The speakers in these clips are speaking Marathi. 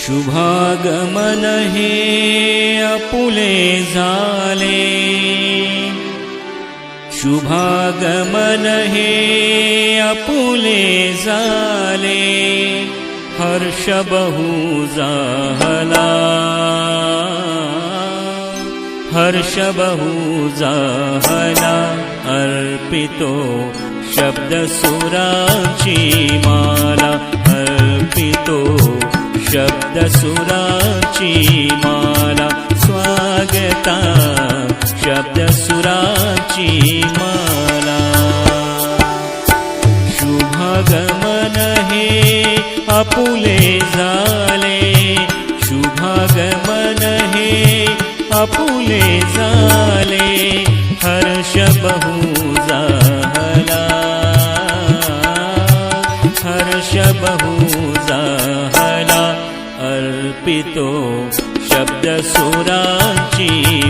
शुभागमन हे आपुले झाले, शुभागमन हे आपुले झाले, हर्ष बहु झाला, हर्ष बहु झाला, अर्पितो शब्द सुराची माला, अर्पितो शब्द सुराची माला, स्वागता शब्द सुराची माला। शुभागमन हे आपुले झाले, शुभागमन हे आपुले झाले, हर्ष बहु झाला, हर्ष बहु झाला, अर्पितो शब्द सुराची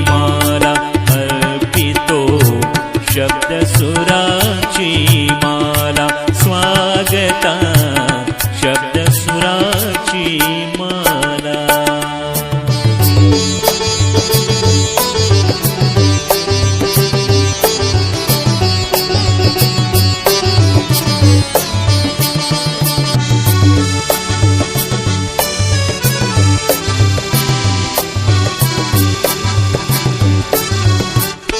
माला, अर्पितो शब्द सुराची माला, स्वागता शब्द सुराची माला।